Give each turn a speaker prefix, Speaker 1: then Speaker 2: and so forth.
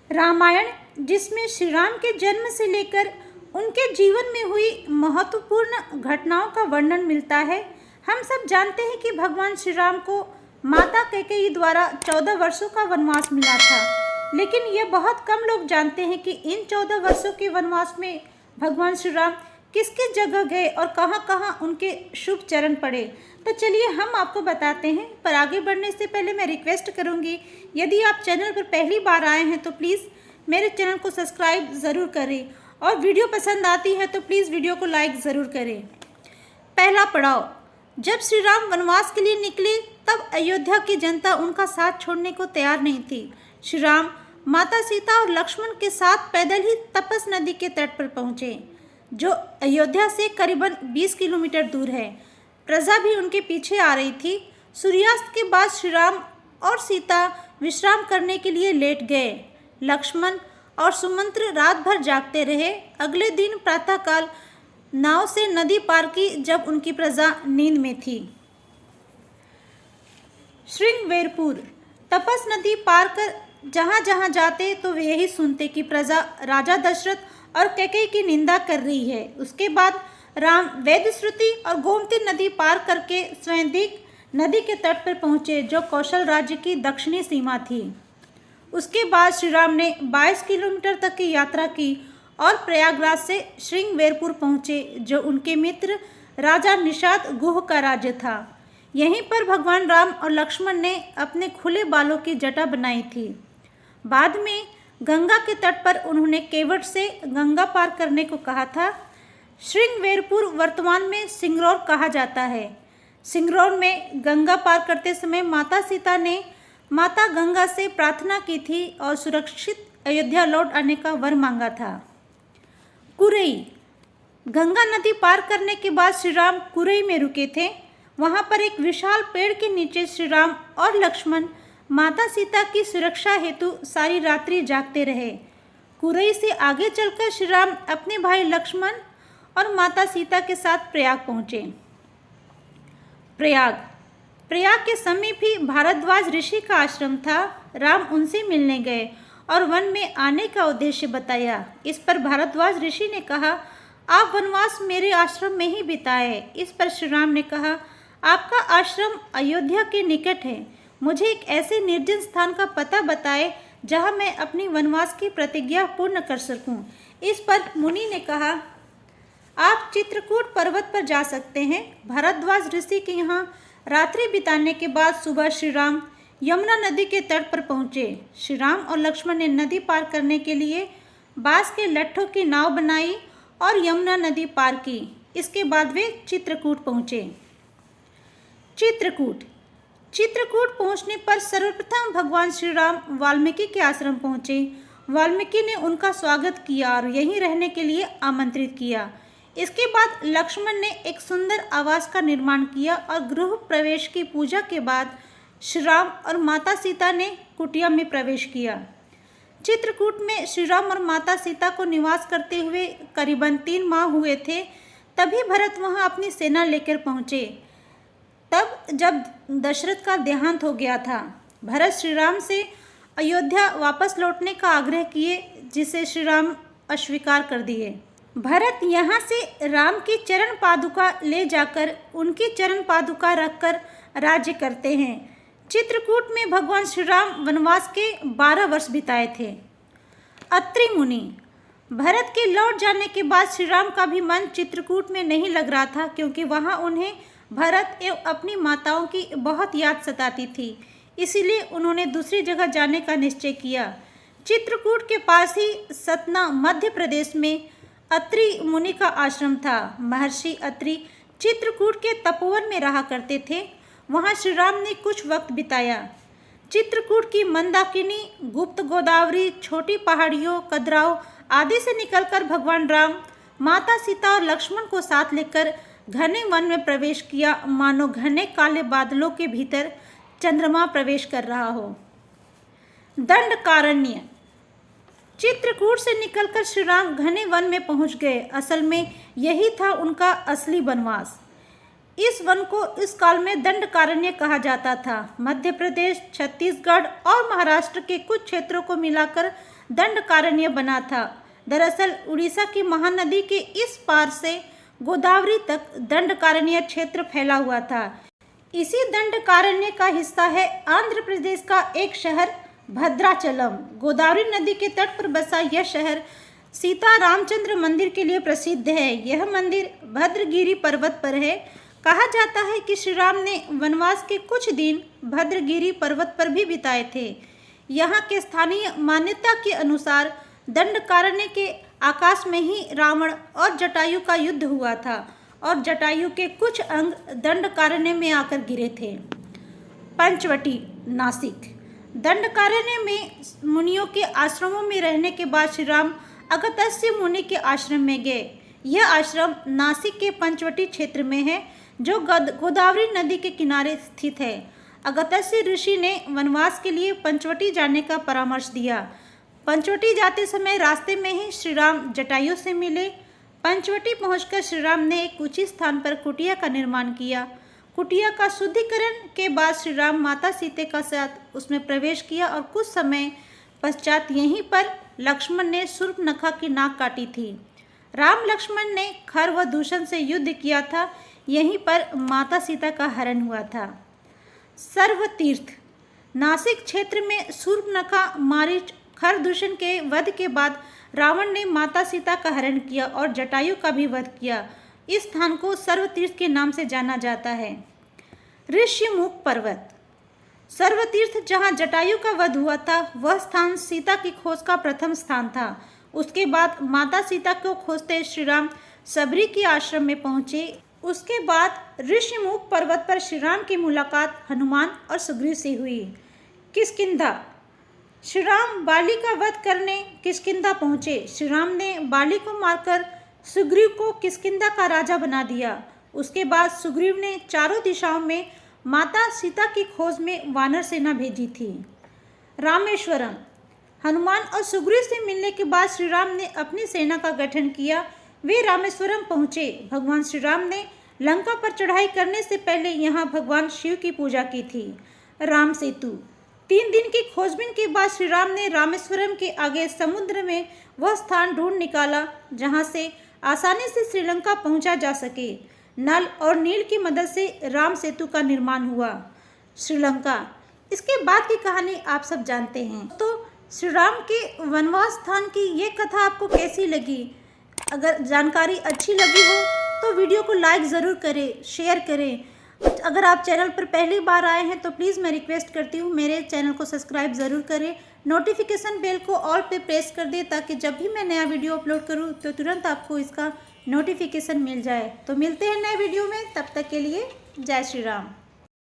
Speaker 1: रामायण, जिसमें श्री राम के जन्म से लेकर उनके जीवन में हुई महत्वपूर्ण घटनाओं का वर्णन मिलता है। हम सब जानते हैं कि भगवान श्री राम को माता कैकेयी द्वारा 14 वर्षों का वनवास मिला था, लेकिन यह बहुत कम लोग जानते हैं कि इन 14 वर्षों के वनवास में भगवान श्री राम किस किस जगह गए और कहाँ कहाँ उनके शुभ चरण पड़े। तो चलिए हम आपको बताते हैं, पर आगे बढ़ने से पहले मैं रिक्वेस्ट करूंगी, यदि आप चैनल पर पहली बार आए हैं तो प्लीज़ मेरे चैनल को सब्सक्राइब ज़रूर करें और वीडियो पसंद आती है तो प्लीज़ वीडियो को लाइक ज़रूर करें। पहला पड़ाव, जब श्री राम वनवास के लिए निकले तब अयोध्या की जनता उनका साथ छोड़ने को तैयार नहीं थी। श्री राम माता सीता और लक्ष्मण के साथ पैदल ही तपस नदी के तट पर पहुँचे, जो अयोध्या से करीबन 20 किलोमीटर दूर है। प्रजा भी उनके पीछे आ रही थी। सूर्यास्त के बाद श्री राम और सीता विश्राम करने के लिए लेट गए। लक्ष्मण और सुमंत्र रात भर जागते रहे। अगले दिन प्रातःकाल नाव से नदी पार की जब उनकी प्रजा नींद में थी। श्रृंगवेरपुर, तपस नदी पार कर जहाँ जहाँ जाते तो वे यही सुनते कि प्रजा राजा दशरथ और कैकेयी की निंदा कर रही है। उसके बाद राम वेदश्रुति और गोमती नदी पार करके स्वयंदिक नदी के तट पर पहुँचे, जो कौशल राज्य की दक्षिणी सीमा थी। उसके बाद श्री राम ने 22 किलोमीटर तक की यात्रा की और प्रयागराज से श्रृंगवेरपुर पहुँचे, जो उनके मित्र राजा निषाद गुह का राज्य था। यहीं पर भगवान राम और लक्ष्मण ने अपने खुले बालों की जटा बनाई थी। बाद में गंगा के तट पर उन्होंने केवट से गंगा पार करने को कहा था। श्रृंगवेरपुर वर्तमान में सिंगरौर कहा जाता है। सिंगरौर में गंगा पार करते समय माता सीता ने माता गंगा से प्रार्थना की थी और सुरक्षित अयोध्या लौट आने का वर मांगा था। कुरई, गंगा नदी पार करने के बाद श्री राम कुरई में रुके थे। वहां पर एक विशाल पेड़ के नीचे श्री राम और लक्ष्मण माता सीता की सुरक्षा हेतु सारी रात्रि जागते रहे। कुरई से आगे चलकर श्री राम अपने भाई लक्ष्मण और माता सीता के साथ प्रयाग पहुँचे। प्रयाग के समीप ही भारद्वाज ऋषि का आश्रम था। राम उनसे मिलने गए और वन में आने का उद्देश्य बताया। इस पर भारद्वाज ऋषि ने कहा, आप वनवास मेरे आश्रम में ही बिताए। इस पर श्री राम ने कहा, आपका आश्रम अयोध्या के निकट है, मुझे एक ऐसे निर्जन स्थान का पता बताए जहाँ मैं अपनी वनवास की प्रतिज्ञा पूर्ण कर सकूं। इस पर मुनि ने कहा, आप चित्रकूट पर्वत पर जा सकते हैं। भारद्वाज ऋषि के यहाँ रात्रि बिताने के बाद सुबह श्री राम यमुना नदी के तट पर पहुँचे। श्री राम और लक्ष्मण ने नदी पार करने के लिए बांस के लट्ठों की नाव बनाई और यमुना नदी पार की। इसके बाद वे चित्रकूट पहुँचे। चित्रकूट पहुँचने पर सर्वप्रथम भगवान श्री राम वाल्मीकि के आश्रम पहुँचे। वाल्मीकि ने उनका स्वागत किया और यहीं रहने के लिए आमंत्रित किया। इसके बाद लक्ष्मण ने एक सुंदर आवास का निर्माण किया और गृह प्रवेश की पूजा के बाद श्री राम और माता सीता ने कुटिया में प्रवेश किया। चित्रकूट में श्री राम और माता सीता को निवास करते हुए करीबन 3 माह हुए थे। तभी भरत वहां अपनी सेना लेकर पहुंचे। तब जब दशरथ का देहांत हो गया था, भरत श्री राम से अयोध्या वापस लौटने का आग्रह किए, जिसे श्री राम अस्वीकार कर दिए। भरत यहाँ से राम की चरण पादुका ले जाकर उनकी चरण पादुका रखकर राज्य करते हैं। चित्रकूट में भगवान श्री राम वनवास के 12 वर्ष बिताए थे। अत्रि मुनि, भरत के लौट जाने के बाद श्री राम का भी मन चित्रकूट में नहीं लग रहा था, क्योंकि वहाँ उन्हें भरत एवं अपनी माताओं की बहुत याद सताती थी। इसीलिए उन्होंने दूसरी जगह जाने का निश्चय किया। चित्रकूट के पास ही सतना मध्य प्रदेश में अत्रि मुनि का आश्रम था। महर्षि अत्रि चित्रकूट के तपोवन में रहा करते थे। वहाँ श्री राम ने कुछ वक्त बिताया। चित्रकूट की मंदाकिनी, गुप्त गोदावरी, छोटी पहाड़ियों, कदराव आदि से निकलकर भगवान राम माता सीता और लक्ष्मण को साथ लेकर घने वन में प्रवेश किया, मानो घने काले बादलों के भीतर चंद्रमा प्रवेश कर रहा हो। दंडकारण्य, चित्रकूट से निकलकर श्री राम घने वन में पहुंच गए। असल में यही था उनका असली वनवास। इस वन को इस काल में दंडकारण्य कहा जाता था। मध्य प्रदेश, छत्तीसगढ़ और महाराष्ट्र के कुछ क्षेत्रों को मिलाकर दंडकारण्य बना था। दरअसल उड़ीसा की महानदी के इस पार से गोदावरी तक दंडकारण्य क्षेत्र फैला हुआ था। इसी दंडकारण्य का हिस्सा है आंध्र प्रदेश का एक शहर भद्राचलम। गोदावरी नदी के तट पर बसा यह शहर सीता रामचंद्र मंदिर के लिए प्रसिद्ध है। यह मंदिर भद्रगिरी पर्वत पर है। कहा जाता है कि श्री राम ने वनवास के कुछ दिन भद्रगिरी पर्वत पर भी बिताए थे। यहाँ के स्थानीय मान्यता के अनुसार दंडकारण्य के आकाश में ही रावण और जटायु का युद्ध हुआ था और जटायु के कुछ अंग दंडकारण्य में आकर गिरे थे। पंचवटी, नासिक। दंडकारण्य में मुनियों के आश्रमों में रहने के बाद श्री राम अगस्त्य मुनि के आश्रम में गए। यह आश्रम नासिक के पंचवटी क्षेत्र में है, जो गोदावरी नदी के किनारे स्थित है। अगस्त्य ऋषि ने वनवास के लिए पंचवटी जाने का परामर्श दिया। पंचवटी जाते समय रास्ते में ही श्री राम जटायु से मिले। पंचवटी पहुंचकर श्री राम ने एक उचित स्थान पर कुटिया का निर्माण किया। कुटिया का शुद्धिकरण के बाद श्री राम माता सीता के साथ उसमें प्रवेश किया और कुछ समय पश्चात यहीं पर लक्ष्मण ने शूर्पणखा की नाक काटी थी। राम लक्ष्मण ने खर व दूषण से युद्ध किया था। यहीं पर माता सीता का हरण हुआ था। सर्वतीर्थ, नासिक क्षेत्र में शूर्पणखा, मारीच, खरदूषण के वध के बाद रावण ने माता सीता का हरण किया और जटायु का भी वध किया। इस स्थान को सर्वतीर्थ के नाम से जाना जाता है। ऋष्यमुख पर्वत, सर्वतीर्थ जहां जटायु का वध हुआ था, वह स्थान सीता की खोज का प्रथम स्थान था। उसके बाद माता सीता को खोजते श्री राम सबरी के आश्रम में पहुंचे। उसके बाद ऋष्यमुख पर्वत पर श्री राम की मुलाकात हनुमान और सुग्रीव से हुई। किष्किंधा, श्री राम बाली का वध करने किष्किंधा पहुंचे। श्री राम ने बाली को मारकर सुग्रीव को किष्किंधा का राजा बना दिया। उसके बाद सुग्रीव ने चारों दिशाओं में माता सीता की खोज में वानर सेना भेजी थी। रामेश्वरम, हनुमान और सुग्रीव से मिलने के बाद श्री राम ने अपनी सेना का गठन किया। वे रामेश्वरम पहुंचे। भगवान श्री राम ने लंका पर चढ़ाई करने से पहले यहाँ भगवान शिव की पूजा की थी। राम सेतु, 3 दिन की खोजबीन के बाद श्री राम ने रामेश्वरम के आगे समुद्र में वह स्थान ढूंढ निकाला जहाँ से आसानी से श्रीलंका पहुंचा जा सके। नल और नील की मदद से राम सेतु का निर्माण हुआ। श्रीलंका, इसके बाद की कहानी आप सब जानते हैं। तो श्री राम के वनवास स्थान की ये कथा आपको कैसी लगी? अगर जानकारी अच्छी लगी हो तो वीडियो को लाइक ज़रूर करें, शेयर करें। अगर आप चैनल पर पहली बार आए हैं तो प्लीज़ मैं रिक्वेस्ट करती हूँ मेरे चैनल को सब्सक्राइब ज़रूर करें। नोटिफिकेशन बेल को ऑल पे प्रेस कर दें ताकि जब भी मैं नया वीडियो अपलोड करूँ तो तुरंत आपको इसका नोटिफिकेशन मिल जाए। तो मिलते हैं नए वीडियो में, तब तक के लिए जय श्री राम।